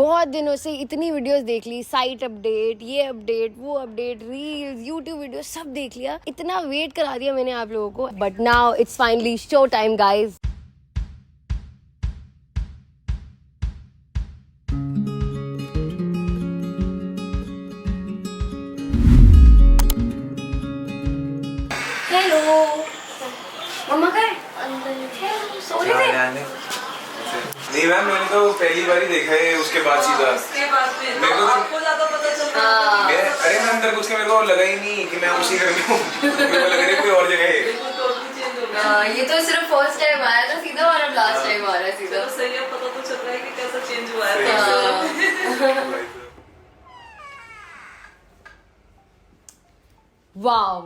बहुत दिनों से इतनी वीडियोस देख ली, साइट अपडेट, ये अपडेट, वो अपडेट, रील्स, यूट्यूब वीडियो सब देख लिया, इतना वेट करा दिया मैंने आप लोगों को। But now it's finally show time guys. Hello मम्मा का सो रहे थे? नहीं मैम, मैंने तो पहली बार ही देखा है, उसके बाद सीधा मेरे को आपको ज्यादा पता चलता है। अरे मैम अंदर कुछ मेरे को लगा ही नहीं कि मैं उसी घर में हूँ। मेरे को लग रहा है कोई और जगह है। ये तो सिर्फ फर्स्ट टाइम आया था सीधा और अब लास्ट टाइम आ रहा है सीधा। तो सही है, पता तो चल रहा है कि कैसा चेंज हुआ है। Wow,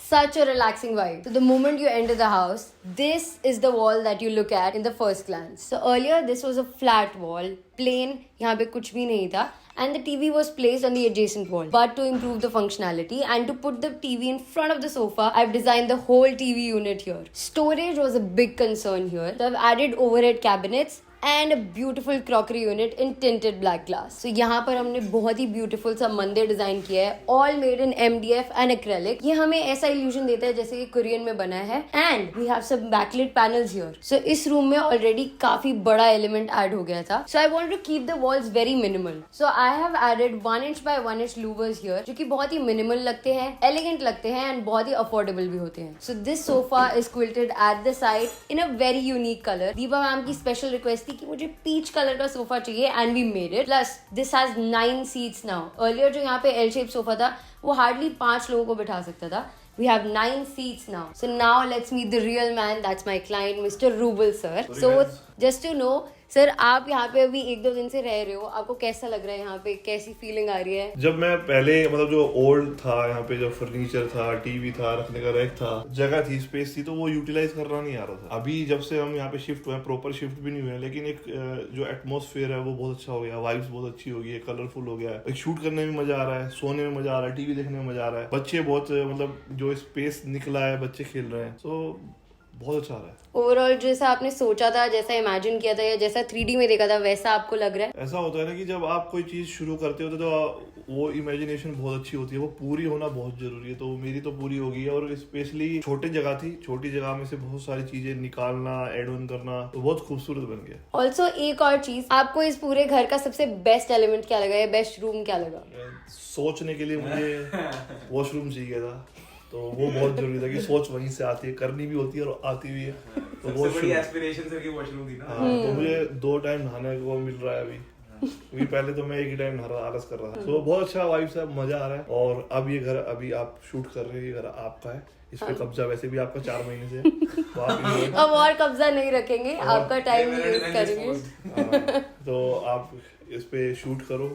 such a relaxing vibe. So the moment you enter the house, this is the wall that you look at in the first glance. So earlier this was a flat wall, plain, यहाँ पे कुछ भी नहीं था, and the TV was placed on the adjacent wall. But to improve the functionality and to put the TV in front of the sofa, I've designed the whole TV unit here. Storage was a big concern here, so I've added overhead cabinets and a beautiful crockery unit in tinted black glass. So यहाँ पर हमने बहुत ही beautiful सा मंदिर design किया है, all made in MDF and acrylic. ये हमें ऐसा illusion देता है जैसे कि कोरियन में बना है. And we have some backlit panels here. So इस रूम में already काफी बड़ा element add हो गया था. So I wanted to keep the walls very minimal. So I have added 1 inch by 1 inch louvers here, जो कि बहुत ही minimal लगते हैं, elegant लगते हैं and बहुत ही affordable भी होते हैं. So this sofa is quilted at the side in a very unique color. Deepa ma'am की special request थी कि मुझे पीच कलर का सोफा चाहिए and we made it. Plus this has 9 seats now. Earlier जो यहाँ पे एल शेप सोफा था वो हार्डली 5 लोगों को बिठा सकता था. We have 9 seats now. So now let's meet the real man. That's my client, Mr. Rubel sir. So just to know, sir आप यहाँ पे अभी 1-2 दिन से रह रहे हो, आपको कैसा लग रहा है यहाँ पे, कैसी फीलिंग आ रही है? जब मैं पहले मतलब जो ओल्ड था यहाँ पे, जो फर्नीचर था, टीवी था, रखने का रैक था, जगह थी, स्पेस थी, तो वो यूटिलाइज करना नहीं आ रहा था. अभी जब से हम यहाँ पे शिफ्ट हुए हैं, प्रॉपर शिफ्ट भी नहीं हुए हैं, लेकिन एक जो एटमोसफेयर है वो बहुत अच्छा हो गया, वाइब्स बहुत अच्छी हो गई है, कलरफुल हो गया है, एक शूट करने में मजा आ रहा है, सोने में मजा आ रहा है, टीवी देखने में मजा आ रहा है, बच्चे बहुत मतलब जो स्पेस निकला है, बच्चे खेल रहे हैं, तो बहुत अच्छा आ रहा है. ओवरऑल जैसा आपने सोचा था, जैसा इमेजिन किया था या जैसा 3D में देखा था, वैसा आपको लग रहा है? ऐसा होता है ना कि जब आप कोई चीज शुरू करते हो तो वो इमेजिनेशन बहुत अच्छी होती है, वो पूरी होना बहुत जरूरी है. तो मेरी तो पूरी हो गई है, और स्पेशली छोटी जगह थी, छोटी जगह में से बहुत सारी चीजें निकालना, एड ऑन करना, तो बहुत खूबसूरत बन गया. ऑल्सो एक और चीज, आपको इस पूरे घर का सबसे बेस्ट एलिमेंट क्या लगा या बेस्ट रूम क्या लगा? सोचने के लिए मुझे वॉशरूम चाहिए था, तो वो बहुत जरूरी था कि सोच वहीं से आती है, करनी भी होती है और आती भी है. तो वो बड़ी एस्पिरेशन से वॉशरूम थी ना. तो मुझे 2 टाइम नहाने को मिल रहा है अभी, क्योंकि पहले तो मैं एक ही टाइम नहा आलस कर रहा था. तो बहुत अच्छा वाइब्स है, मजा आ रहा है. और अब ये घर अभी आप शूट कर रहे हैं, ये घर आपका है, इस पे कब्जा वैसे भी आपका 4 महीने से, तो आप अब और कब्जा नहीं रखेंगे, आपका टाइम यूज करेंगे. तो आप इस पे शूट करो,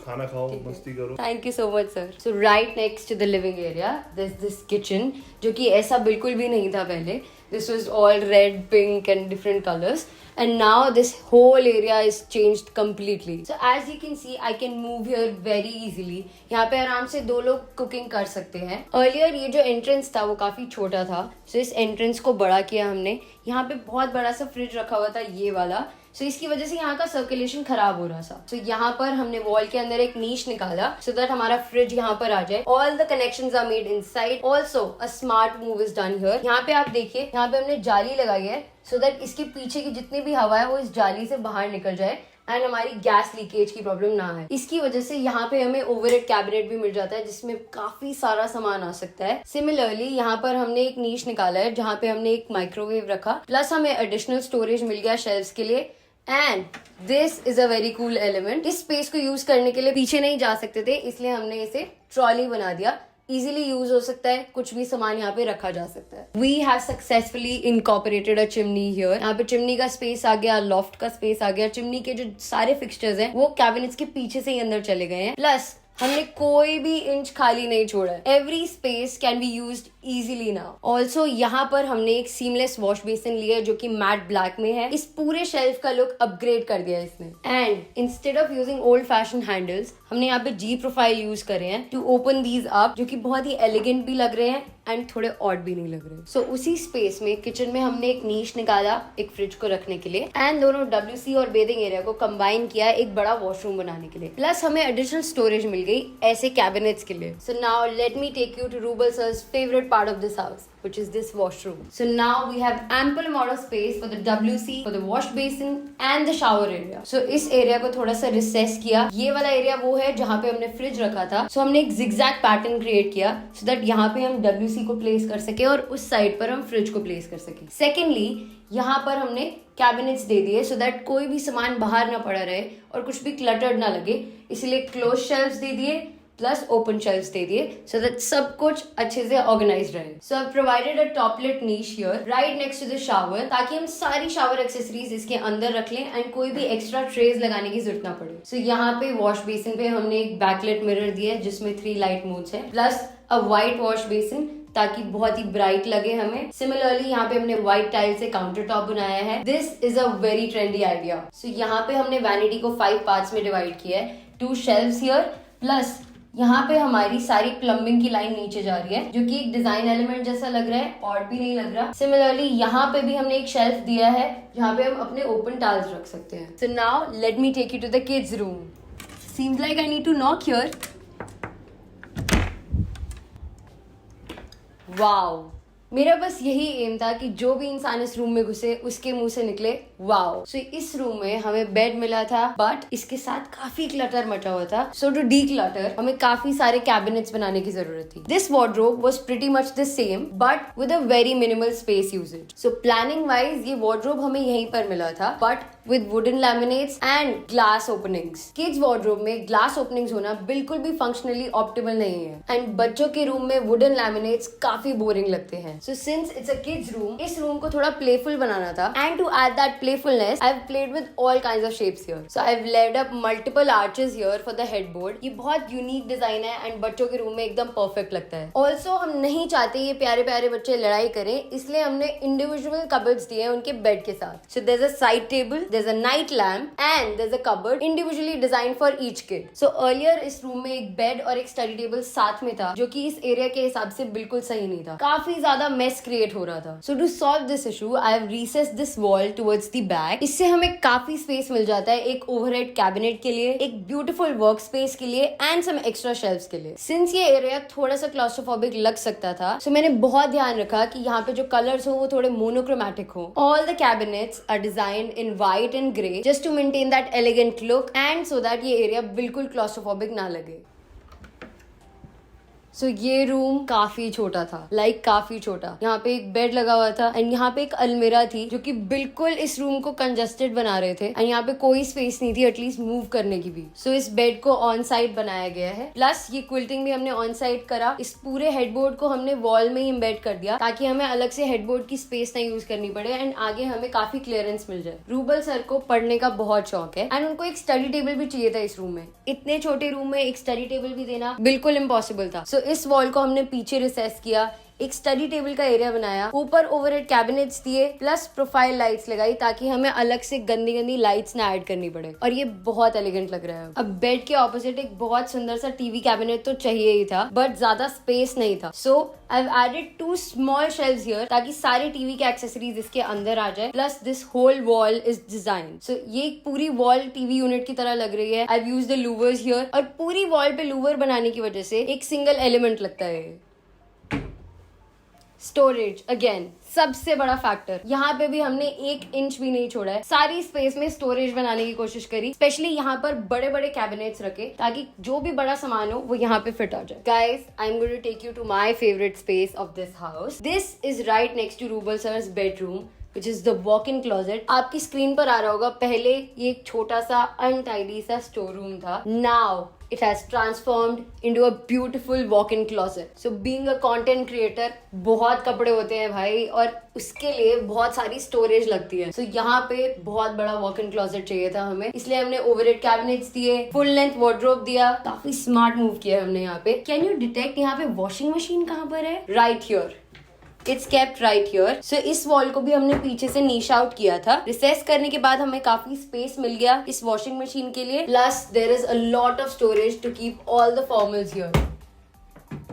खाना खाओ, मस्ती करो. Thank you so much sir. So right next to the living area this kitchen, जो कि ऐसा बिल्कुल भी नहीं था पहले. This was all red, pink and different colours, and now this whole area is changed completely. So as you can see, I can move here very easily. यहाँ पे आराम से 2 लोग कुकिंग कर सकते हैं. Earlier ये जो एंट्रेंस था वो काफी छोटा था, so इस एंट्रेंस को बड़ा किया हमने. यहाँ पे बहुत बड़ा सा फ्रिज रखा हुआ था, ये वाला. So इसकी वजह से यहाँ का सर्कुलेशन खराब हो रहा था. So यहाँ पर हमने वॉल के अंदर एक नीश निकाला so that हमारा फ्रिज यहाँ पर आ जाए. All the connections are made inside. Also a smart move is done here. यहाँ पे आप देखिए, यहाँ पे हमने जाली लगाई है so that इसके पीछे की जितनी भी हवा है वो इस जाली से बाहर निकल जाए एंड हमारी गैस लीकेज की प्रॉब्लम ना है. इसकी वजह से यहाँ पे हमें ओवरहेड कैबिनेट भी मिल जाता है जिसमें काफी सारा सामान आ सकता है. सिमिलरली यहाँ पर हमने एक नीश निकाला है जहाँ पे हमने एक माइक्रोवेव रखा, प्लस हमें एडिशनल स्टोरेज मिल गया शेल्फ्स के लिए. And this is a very cool element. इस स्पेस को यूज करने के लिए पीछे नहीं जा सकते थे, इसलिए हमने इसे ट्रॉली बना दिया. इजीली यूज हो सकता है, कुछ भी सामान यहाँ पे रखा जा सकता है. We have successfully incorporated a chimney here. यहाँ पे चिमनी का स्पेस आ गया, लॉफ्ट का स्पेस आ गया. चिमनी के जो सारे फिक्सचर्स हैं वो कैबिनेट्स के पीछे से ही अंदर चले गए हैं. प्लस हमने कोई भी इंच खाली नहीं छोड़ा है. Every space can be used easily now. Also यहाँ पर हमने एक सीमलेस वॉश बेसिन लिया है जो कि मैट ब्लैक में है. इस पूरे शेल्फ का लुक अपग्रेड कर दिया है इसने. And instead of using old fashion handles, हमने यहाँ पे जी प्रोफाइल यूज करे हैं टू ओपन दीज अप, जो कि बहुत ही एलिगेंट भी लग रहे हैं एंड थोड़े ऑड भी नहीं लग रहे। सो उसी स्पेस में किचन में हमने एक नीश निकाला एक फ्रिज को रखने के लिए एंड दोनों WC और बेदिंग एरिया को कंबाइन किया एक बड़ा वॉशरूम बनाने के लिए। प्लस हमें एडिशनल स्टोरेज मिल गई ऐसे कैबिनेट्स के लिए। So now let me take you to Rubal sir's favourite part of this house, which is this washroom. So now we have ample amount of space for the WC, for the wash basin and the shower area. So इस area को थोड़ा सा recess किया। ये वाला area वो है जहाँ पे हमने फ्रिज रखा था। So हमने एक zigzag पैटर्न क्रिएट किया so that यहाँ पे हम WC को प्लेस कर सके और उस साइड पर हम फ्रिज को प्लेस कर सके। सेकेंडली यहाँ पर हमने कैबिनेट्स दे दिए सो दैट कोई भी सामान बाहर ना पड़ा रहे और कुछ भी क्लटर्ड ना लगे, इसलिए क्लोज शेल्फ्स दे दिए प्लस ओपन शेल्फ्स दे दिए सो दैट सब कुछ अच्छे से ऑर्गेनाइज्ड रहे। So I provided a toiletry niche here right next to the shower ताकि हम सारी शावर एक्सेसरीज इसके अंदर रख लें एंड कोई भी एक्स्ट्रा ट्रेज लगाने की जरूरत ना पड़े। सो यहाँ पे वॉश बेसिन पे हमने एक बैकलाइट मिरर दिया है जिसमें 3 लाइट मोड्स है प्लस अ व्हाइट वॉश बेसिन ताकि बहुत ही ब्राइट लगे हमें। सिमिलरली यहाँ पे हमने व्हाइट टाइल से काउंटर टॉप बनाया है। This is a very trendy idea. So यहाँ पे हमने वैनिटी को 5 पार्ट्स में डिवाइड किया है, 2 शेल्फ्स हियर प्लस यहाँ पे हमारी सारी प्लम्बिंग की लाइन नीचे जा रही है जो कि एक डिजाइन एलिमेंट जैसा लग रहा है और भी नहीं लग रहा। सिमिलरली यहाँ पे भी हमने एक शेल्फ दिया है जहाँ पे हम अपने ओपन टाइल्स रख सकते हैं। So now let me take you to the kids room. Seems like I need to knock here. Wow, मेरा बस यही एम था कि जो भी इंसान इस रूम में घुसे उसके मुंह से निकले वाओ। सो इस रूम में हमें बेड मिला था बट इसके साथ काफी क्लटर मचा हुआ था। सो टू डी क्लटर हमें काफी सारे कैबिनेट्स बनाने की जरूरत थी। This wardrobe was pretty much the same but with a very minimal space usages. So planning wise ये वार्डरोब हमें यहीं पर मिला था but with wooden laminates and glass openings. Kids wardrobe में glass openings होना बिल्कुल भी functionally optimal नहीं है and बच्चों के रूम में wooden laminates काफी boring लगते हैं। So since it's a kids room, इस रूम को थोड़ा playful बनाना था and to add that playfulness, I've played with all kinds of shapes here. So I've laid up multiple arches here for the headboard. ये बहुत unique design है and बच्चों के room में एकदम perfect लगता है। Also हम नहीं चाहते ये प्यारे प्यारे बच्चे लड़ाई करें, इसलिए हमने individual cupboards दिए हैं उनके बेड के साथ। So there's a side table, there's a night lamp and there's a cupboard individually designed for each kid. So earlier इस रूम में एक बेड और एक स्टडी टेबल साथ में था जो कि इस एरिया के हिसाब से बिल्कुल सही नहीं था, काफी ज्यादा मेस क्रिएट हो रहा था। So to solve this issue, I have recessed this wall towards the back. इससे हमें काफी स्पेस मिल जाता है एक ओवरहेड कैबिनेट के लिए, एक ब्यूटीफुल वर्क स्पेस के लिए एंड सम एक्स्ट्रा शेल्फ्स के लिए। सिंस ये एरिया थोड़ा सा क्लॉस्ट्रोफोबिक लग सकता था so मैंने बहुत ध्यान रखा कि यहाँ पे जो कलर्स हो वो थोड़े मोनोक्रोमैटिक हो। All the cabinets are designed in white and grey just to maintain that elegant look and so that ये एरिया बिल्कुल क्लॉस्ट्रोफोबिक ना लगे। सो ये रूम काफी छोटा था, काफी छोटा। यहाँ पे एक बेड लगा हुआ था एंड यहाँ पे एक अलमीरा थी जो कि बिल्कुल इस रूम को कंजस्टेड बना रहे थे एंड यहाँ पे कोई स्पेस नहीं थी एटलीस्ट मूव करने की भी। सो इस बेड को ऑन साइड बनाया गया है प्लस ये क्विल्टिंग भी हमने ऑन साइड करा। इस पूरे हेडबोर्ड को हमने वॉल में ही इम्बेड कर दिया ताकि हमें अलग से हेडबोर्ड की स्पेस नहीं यूज करनी पड़े एंड आगे हमें काफी क्लियरेंस मिल जाए। रूबल सर को पढ़ने का बहुत शौक है एंड उनको एक स्टडी टेबल भी चाहिए था इस रूम में। इतने छोटे रूम में एक स्टडी टेबल भी देना बिल्कुल इम्पॉसिबल था। सो इस वॉल को हमने पीछे रिसेस किया, एक स्टडी टेबल का एरिया बनाया, ऊपर ओवरहेड कैबिनेट्स दिए प्लस प्रोफाइल लाइट्स लगाई ताकि हमें अलग से गंदी गंदी लाइट्स ना ऐड करनी पड़े और ये बहुत एलिगेंट लग रहा है। अब बेड के ऑपोजिट एक बहुत सुंदर सा टीवी कैबिनेट तो चाहिए ही था बट ज्यादा स्पेस नहीं था। So I have added 2 small shelves here ताकि सारे टीवी के एक्सेसरीज इसके अंदर आ जाए plus this whole wall is design. So ये पूरी वॉल टीवी यूनिट की तरह लग रही है। I have used the louvres here और पूरी वॉल पे लूवर बनाने की वजह से एक सिंगल एलिमेंट लगता है। स्टोरेज अगेन सबसे बड़ा फैक्टर, यहाँ पे भी हमने 1 इंच भी नहीं छोड़ा है, सारी स्पेस में स्टोरेज बनाने की कोशिश करी। स्पेशली यहाँ पर बड़े बड़े कैबिनेट्स रखे ताकि जो भी बड़ा सामान हो वो यहाँ पे फिट आ जाए। Guys, I am going to take you to my favourite space of this house. This is right next to Rubal sir's bedroom which is the walk-in closet. आपकी स्क्रीन पर आ रहा होगा, पहले ये एक छोटा सा अनटाइडी सा स्टोर रूम था। Now it has transformed into a beautiful walk-in closet. So being a content creator, बहुत कपड़े होते हैं भाई और उसके लिए बहुत सारी स्टोरेज लगती है। So यहाँ पे बहुत बड़ा walk-in closet चाहिए था हमें, इसलिए हमने overhead cabinets दिए, full length wardrobe दिया। काफी स्मार्ट मूव किया हमने यहाँ पे। Can you detect यहाँ पे वॉशिंग मशीन कहाँ पर है? Right here. It's kept right here. So इस वॉल को भी हमने पीछे से नीश आउट किया था। रिसेस करने के बाद हमें काफी स्पेस मिल गया इस वॉशिंग मशीन के लिए। Plus there is a lot of storage to keep all the formals here.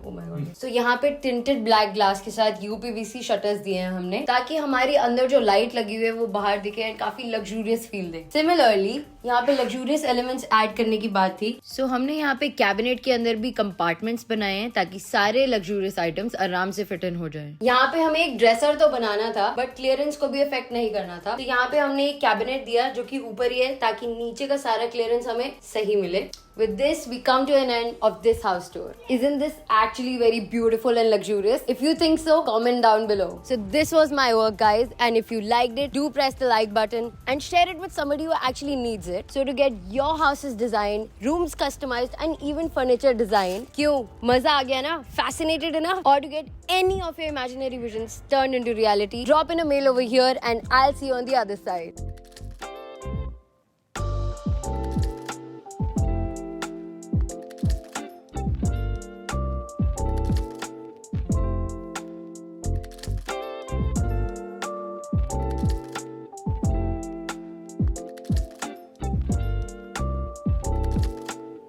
Oh my God. So यहाँ पे tinted black glass के साथ UPVC shutters दिए हैं हमने, ताकि हमारी अंदर जो लाइट लगी हुई है वो बाहर दिखे और काफी लग्जूरियस फील दे। सिमिलरली यहाँ पे लग्जूरियस एलिमेंट्स ऐड करने की बात थी, सो हमने यहाँ पे कैबिनेट के अंदर भी कंपार्टमेंट्स बनाए हैं ताकि सारे लग्जूरियस आइटम्स आराम से फिट इन हो जाए। यहाँ पे हमें एक ड्रेसर तो बनाना था बट क्लियरेंस को भी इफेक्ट नहीं करना था, तो यहाँ पे हमने एक कैबिनेट दिया जो कि ऊपर ही है ताकि नीचे का सारा क्लियरेंस हमें सही मिले। With this, we come to an end of this house tour. Isn't this actually very beautiful and luxurious? If you think so, comment down below. So this was my work, guys, and if you liked it, do press the like button and share it with somebody who actually needs it. So to get your houses designed, rooms customized and even furniture designed, क्यों मजा आ गया ना? Fascinated enough? Or to get any of your imaginary visions turned into reality, drop in a mail over here and I'll see you on the other side.